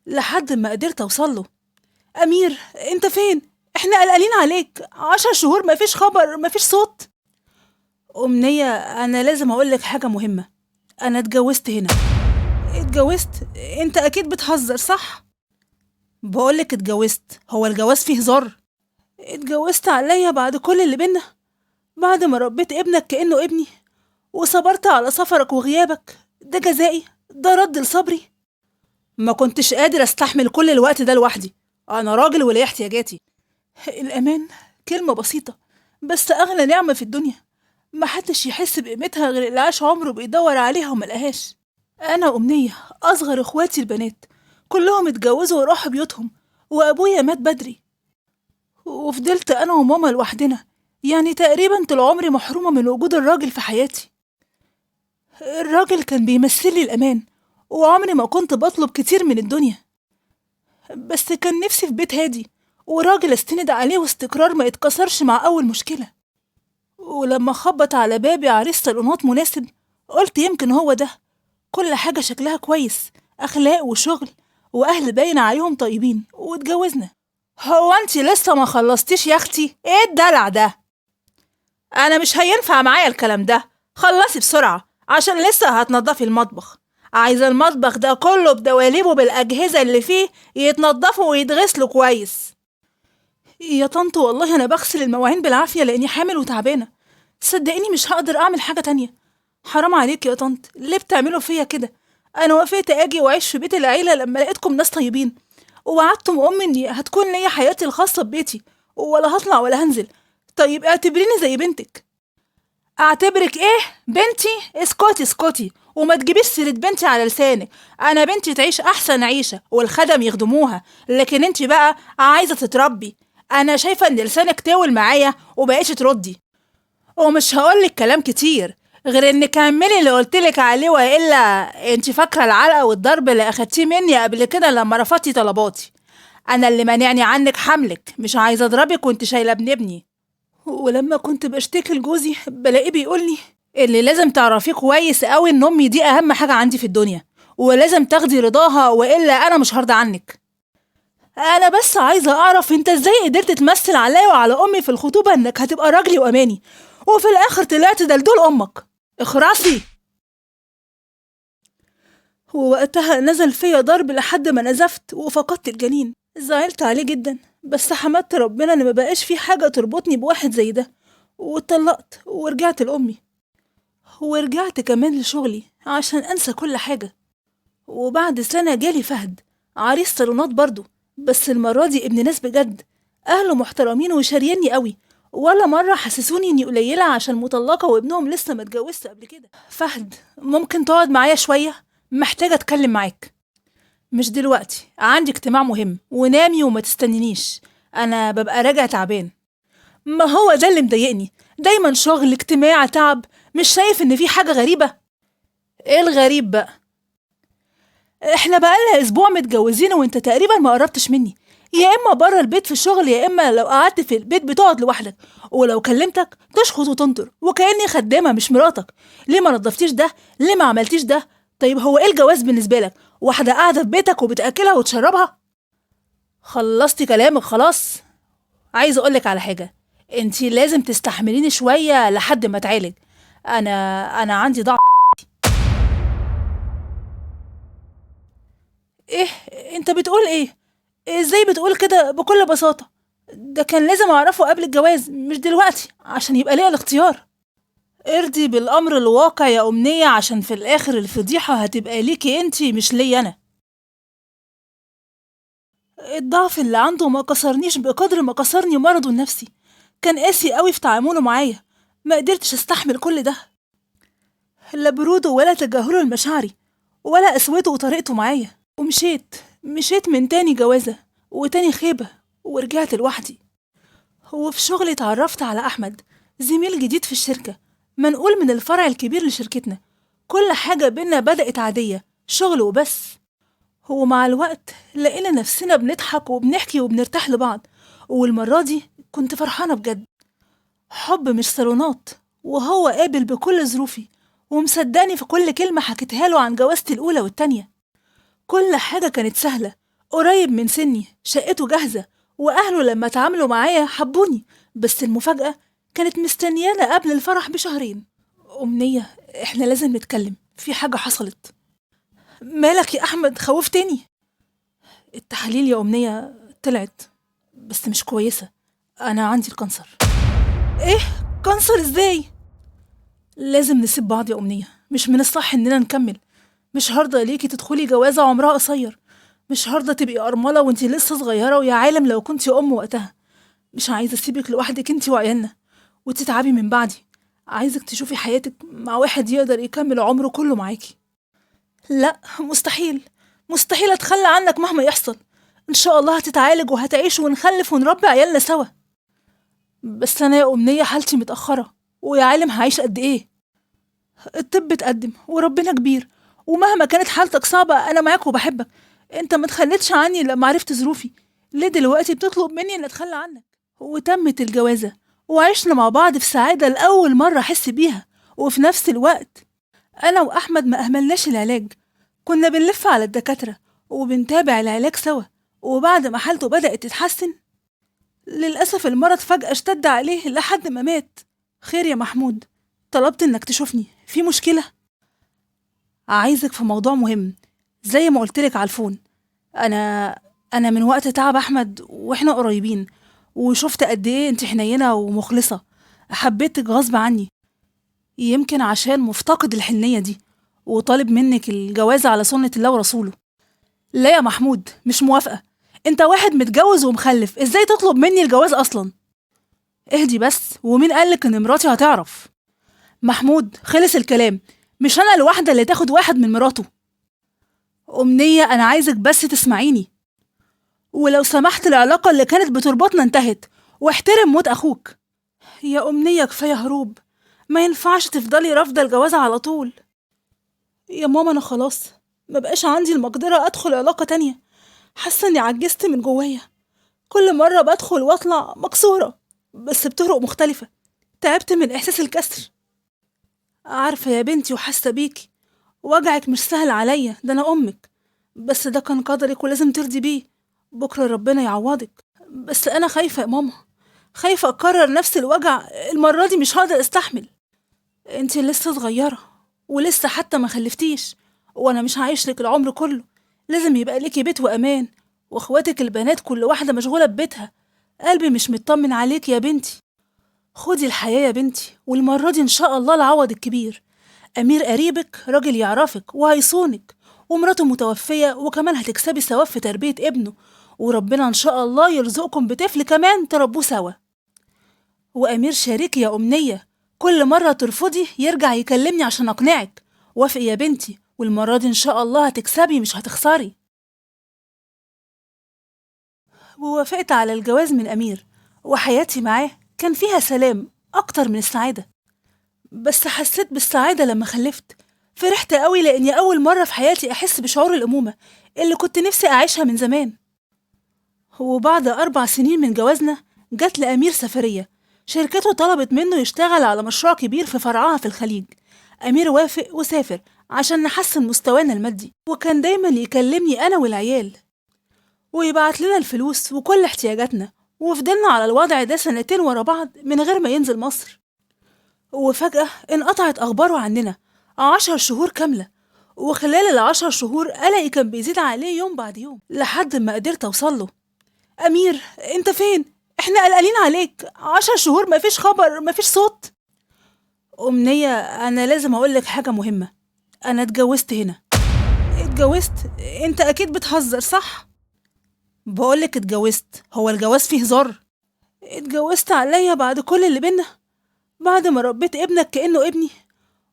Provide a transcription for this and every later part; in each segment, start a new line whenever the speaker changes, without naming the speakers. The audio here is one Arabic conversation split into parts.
لحد ما قدرت أوصله. أمير، أنت فين؟ إحنا قلقانين عليك، 10 شهور مفيش خبر مفيش صوت. أمنية، أنا لازم أقولك حاجة مهمة. أنا اتجوزت هنا. اتجوزت؟ أنت أكيد بتهزر صح؟ بقولك اتجوزت، هو الجواز فيه هزار؟ اتجوزت عليا بعد كل اللي بينا، بعد ما ربيت ابنك كأنه ابني، وصبرت على سفرك وغيابك. ده جزائي، ده رد لصبري. ما كنتش قادر استحمل كل الوقت ده لوحدي. انا راجل وليا احتياجاتي. الامان كلمة بسيطة، بس اغلى نعمة في الدنيا. محدش يحس بقيمتها غير اللي عاش عمره بيدور عليها وملقاهاش. انا امنية، اصغر اخواتي البنات، كلهم اتجوزوا وراحوا بيوتهم، وابويا مات بدري، وفضلت انا وماما لوحدنا. يعني تقريبا طول عمري محرومة من وجود الراجل في حياتي. الراجل كان بيمثل لي الأمان، وعمري ما كنت بطلب كتير من الدنيا، بس كان نفسي في بيت هادي، وراجل استند عليه واستقرار ما يتكسرش مع أول مشكلة. ولما خبط على بابي عريس صالونات مناسب، قلت يمكن هو ده. كل حاجة شكلها كويس، أخلاق وشغل، وأهل باين عليهم طيبين، واتجوزنا. هو انتي لسه ما خلصتيش يا اختي؟ ايه الدلع ده؟ انا مش هينفع معايا الكلام ده. خلصي بسرعة عشان لسه هتنضفي المطبخ. عايزة المطبخ ده كله بدواليبه بالأجهزة اللي فيه يتنضفوا ويتغسلوا كويس. يا طنط والله أنا بغسل المواعين بالعافية لأني حامل وتعبانة. صدقيني مش هقدر أعمل حاجة تانية. حرام عليك يا طنط، ليه بتعملوا فيا كده؟ أنا وافقت أجي وأعيش في بيت العيلة لما لقيتكم ناس طيبين، ووعدتم أمي إني هتكون ليا حياتي الخاصة ببيتي، ولا هطلع ولا هنزل. طيب اعتبريني زي بنتك. اعتبرك ايه؟ بنتي؟ اسكتي اسكتي، وما تجيبيش سيرة بنتي على لسانك. انا بنتي تعيش احسن عيشة والخدم يخدموها، لكن انتي بقى عايزة تتربي. انا شايفة ان لسانك طول معايا وبقيتش تردي. ومش هقولك كلام كتير غير انك كملي اللي قلتلك عليه، والا انتي فاكرة العلقة والضرب اللي اخدتيه مني قبل كده لما رفضتي طلباتي. انا اللي مانعني عنك حملك، مش عايزة اضربك وانت شايلة ابن ابني. ولما كنت بشتكي لجوزي بلاقيه بيقولي اللي لازم تعرفيه كويس قوي ان امي دي اهم حاجة عندي في الدنيا، ولازم تاخدي رضاها والا انا مش هرضى عنك. انا بس عايزة اعرف انت ازاي قدرت تمثل عليا وعلى امي في الخطوبة انك هتبقى راجلي واماني، وفي الاخر طلعت دلدول امك. اخرسي. ووقتها نزل فيا ضرب لحد ما نزفت وفقدت الجنين. زعلت عليه جدا، بس حمدت ربنا ان مبقاش في حاجة تربطني بواحد زي ده، واتطلقت ورجعت لأمي. ورجعت كمان لشغلي عشان أنسى كل حاجة. وبعد سنة جالي فهد، عريس صالونات برضو، بس المرة دي ابن ناس بجد. أهله محترمين وشاريني قوي، ولا مرة حسسوني إني قليلة عشان مطلقة وابنهم لسه ما اتجوزت قبل كده. فهد، ممكن تقعد معايا شوية؟ محتاجة أتكلم معاك. مش دلوقتي، عندي اجتماع مهم، ونامي وما تستنينيش. أنا ببقى راجع تعبان. ما هو ده اللي مضايقني، دايما شغل اجتماع تعب. مش شايف ان في حاجة غريبة؟ ايه الغريب بقى؟ احنا بقالنا اسبوع متجوزين وانت تقريبا ما قربتش مني. يا اما بره البيت في الشغل، يا اما لو قعدت في البيت بتقعد لوحدك، ولو كلمتك تشخط وتنطر وكأني خدامة مش مراتك. ليه ما نضفتيش ده؟ ليه ما عملتيش ده؟ طيب هو ايه الجواز بالنسبة لك؟ واحدة قاعدة في بيتك وبتأكلها وتشربها؟ خلصتي كلامك خلاص؟ عايز اقولك على حاجة، انتي لازم تستحمليني شوية لحد ما اتعالج. انا عندي ضعف. ايه؟ انت بتقول ايه؟ ازاي بتقول كده بكل بساطة؟ ده كان لازم اعرفه قبل الجواز مش دلوقتي عشان يبقى ليا الاختيار. ارضي بالامر الواقع يا امنية، عشان في الاخر الفضيحة هتبقى ليكي انتي مش ليا انا. الضعف اللي عنده ما كسرنيش بقدر ما كسرني مرضه النفسي. كان قاسي قوي في تعامله معايا، ما قدرتش استحمل كل ده. لا بروده ولا تجاهله لمشاعري، ولا قسوته وطريقته معايا. ومشيت من تاني جوازة وتاني خيبة، ورجعت لوحدي. وفي شغلي اتعرفت على أحمد، زميل جديد في الشركة، منقول من الفرع الكبير لشركتنا. كل حاجة بينا بدأت عادية، شغل وبس. ومع الوقت لقينا نفسنا بنضحك وبنحكي وبنرتاح لبعض، والمرة دي كنت فرحانة بجد. حب مش صالونات، وهو قابل بكل ظروفي، ومصدقني في كل كلمة حكيتها له عن جوازتي الأولى والتانية. كل حاجة كانت سهلة، قريب من سني، شقته جاهزة، وأهله لما اتعاملوا معايا حبوني. بس المفاجأة كانت مستنيانا قبل الفرح بشهرين. أمنية، إحنا لازم نتكلم، في حاجة حصلت. مالك يا أحمد؟ خوفتني. التحاليل يا أمنية طلعت، بس مش كويسة. أنا عندي الكانسر. إيه؟ كانسر إزاي؟ لازم نسيب بعض يا أمنية، مش من الصح إننا نكمل. مش هرضى ليكي تدخلي جوازة عمرها قصير. مش هرضى تبقي أرملة وانتي لسه صغيرة، ويا عالم لو كنتي أم وقتها. مش عايزة أسيبك لوحدك انتي وعيالنا وتتعبي من بعدي. عايزك تشوفي حياتك مع واحد يقدر يكمل عمره كله معاكي. لا، مستحيل. مستحيل أتخلى عنك مهما يحصل. إن شاء الله هتتعالج وهتعيش ونخلف ونربي عيالنا سوا. بس أنا يا أمنية حالتي متأخرة، ويا عالم هعيش قد إيه. الطب اتقدم وربنا كبير، ومهما كانت حالتك صعبة أنا معاك وبحبك. أنت ما تخليتش عني لما عرفت ظروفي. ليه دلوقتي بتطلب مني إن أتخلى عنك؟ وتمت الجوازة وعشنا مع بعض في سعادة لأول مرة أحس بيها. وفي نفس الوقت أنا وأحمد ما أهملناش العلاج. كنا بنلف على الدكاترة وبنتابع العلاج سوا. وبعد ما حالته بدأت تتحسن، للأسف المرض فجأة اشتد عليه لحد ما مات. خير يا محمود؟ طلبت إنك تشوفني، في مشكلة؟ عايزك في موضوع مهم زي ما قلتلك على الفون. أنا أنا من وقت تعب أحمد وإحنا قريبين، وشفت قد إيه أنت حنينة ومخلصة. حبيتك غصب عني، يمكن عشان مفتقد الحنية دي، وطالب منك الجواز على سنة الله ورسوله. لا يا محمود، مش موافقة. أنت واحد متجوز ومخلف، إزاي تطلب مني الجواز أصلا؟ اهدي بس، ومين قالك إن مراتي هتعرف؟ محمود، خلص الكلام. مش أنا الواحدة اللي تاخد واحد من مراته. أمنية، أنا عايزك بس تسمعيني، ولو سمحت العلاقة اللي كانت بتربطنا انتهت، واحترم موت أخوك. يا أمنية كفاية هروب، ما ينفعش تفضلي رافضة الجواز على طول. يا ماما أنا خلاص ما بقاش عندي المقدرة أدخل علاقة تانية. حاسة إني عجزت من جوايا. كل مرة بدخل وأطلع مكسورة، بس بطرق مختلفة. تعبت من إحساس الكسر. عارفة يا بنتي وحاسة بيكي، وجعك مش سهل عليا، ده أنا أمك. بس ده كان قدرك ولازم ترضي بيه. بكرة ربنا يعوضك. بس أنا خايفة يا ماما، خايفة أكرر نفس الوجع المرة دي، مش هقدر أستحمل. انتي لسه صغيرة، ولسه حتى ما خلفتيش، وأنا مش هعيش لك العمر كله. لازم يبقى ليكي بيت وأمان، وأخواتك البنات كل واحدة مشغولة ببيتها. قلبي مش مطمن عليك يا بنتي. خدي الحياة يا بنتي، والمرة دي إن شاء الله العوض الكبير. أمير قريبك راجل يعرفك وهيصونك، ومراته متوفية، وكمان هتكسبي ثواب في تربية ابنه، وربنا إن شاء الله يرزقكم بطفل كمان تربوه سوا. وأمير شريكي يا أمنية، كل مرة ترفضي يرجع يكلمني عشان أقنعك. وافقي يا بنتي، والمرة دي إن شاء الله هتكسبي مش هتخسري. ووافقت على الجواز من أمير، وحياتي معاه كان فيها سلام أكتر من السعادة. بس حسيت بالسعادة لما خلفت. فرحت قوي لأني أول مرة في حياتي أحس بشعور الأمومة اللي كنت نفسي أعيشها من زمان. وبعد 4 سنين من جوازنا جات لأمير سفرية. شركته طلبت منه يشتغل على مشروع كبير في فرعها في الخليج. أمير وافق وسافر عشان نحسن مستوانا المادي، وكان دايما يكلمني أنا والعيال ويبعت لنا الفلوس وكل احتياجاتنا. وفضلنا على الوضع ده 2 سنين ورا بعض من غير ما ينزل مصر. وفجأة انقطعت أخباره عننا 10 شهور كاملة. وخلال ال10 شهور قلقي كان بيزيد عليه يوم بعد يوم، لحد ما قدرت أوصله. أمير، أنت فين؟ إحنا قلقانين عليك، 10 شهور مفيش خبر، مفيش صوت. أمنية، أنا لازم أقولك حاجة مهمة. أنا اتجوزت هنا. اتجوزت؟ أنت أكيد بتهزر، صح؟ بقولك اتجوزت، هو الجواز فيه هزار؟ اتجوزت عليا بعد كل اللي بينا، بعد ما ربيت ابنك كأنه ابني،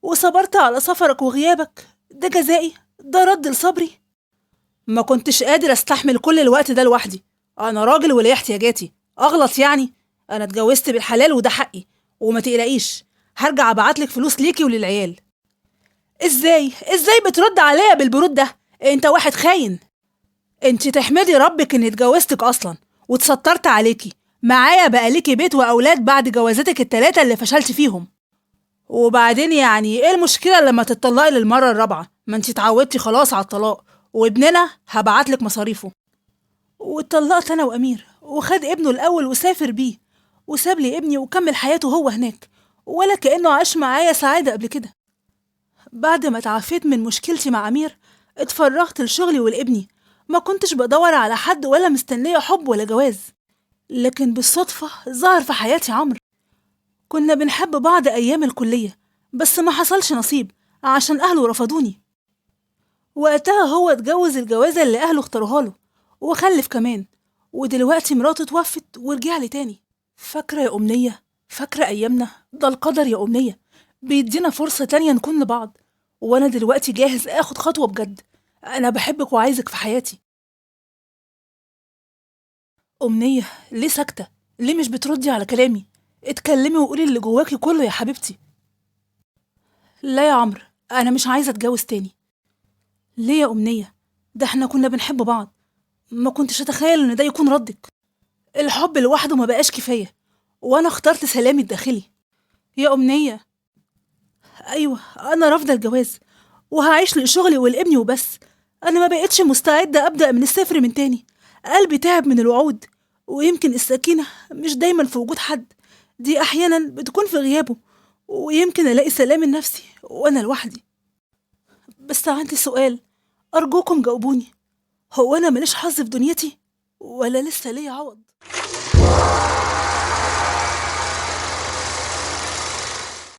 وصبرت على سفرك وغيابك. ده جزائي، ده رد لصبري. ما كنتش قادر استحمل كل الوقت ده لوحدي. انا راجل وليا احتياجاتي، اغلط يعني؟ انا اتجوزت بالحلال وده حقي. وما تقلقيش، هرجع ابعتلك فلوس ليكي وللعيال. ازاي بترد عليا بالبرود ده؟ انت واحد خاين. انت تحمدي ربك اني اتجوزتك اصلا واتسترت عليكي. معايا بقى ليكي بيت واولاد بعد جوازاتك ال3 اللي فشلت فيهم. وبعدين يعني ايه المشكلة لما تتطلقي للمرة الرابعة؟ ما انتي اتعودتي خلاص على الطلاق، وابننا هبعتلك مصاريفه. واتطلقت أنا وأمير، وخد ابنه الأول وسافر بيه، وساب لي ابني وكمل حياته هو هناك، ولا كأنه عاش معايا سعادة قبل كده. بعد ما اتعافيت من مشكلتي مع أمير اتفرغت لشغلي ولابني، ما كنتش بدور على حد ولا مستنية حب ولا جواز. لكن بالصدفة ظهر في حياتي عمرو. كنا بنحب بعض أيام الكلية، بس ما حصلش نصيب عشان أهله رفضوني. وقتها هو اتجوز الجوازة اللي أهله اختاروها له، وخلف كمان، ودلوقتي مراته توفت ورجع لي تاني. فاكرة يا أمنية؟ فاكرة أيامنا؟ ده القدر يا أمنية، بيدينا فرصة تانية نكون لبعض. وأنا دلوقتي جاهز آخد خطوة بجد. أنا بحبك وعايزك في حياتي. أمنية، ليه ساكتة؟ ليه مش بتردي على كلامي؟ اتكلمي وقولي اللي جواكي كله يا حبيبتي. لا يا عمرو، أنا مش عايزة أتجوز تاني. ليه يا أمنية؟ ده احنا كنا بنحب بعض، ما كنتش أتخيل إن ده يكون ردك. الحب لوحده ما بقاش كفاية، وأنا اخترت سلامي الداخلي. يا أمنية، أيوة أنا رافضة الجواز، وهعيش لشغلي ولابني وبس. أنا ما بقتش مستعدة أبدأ من الصفر من تاني. قلبي تعب من الوعود، ويمكن السكينة مش دايما في وجود حد، دي أحيانا بتكون في غيابه. ويمكن ألاقي سلام النفسي وأنا لوحدي. بس عندي سؤال، أرجوكم جاوبوني. هو أنا ماليش حظ في دنيتي، ولا لسه ليا عوض؟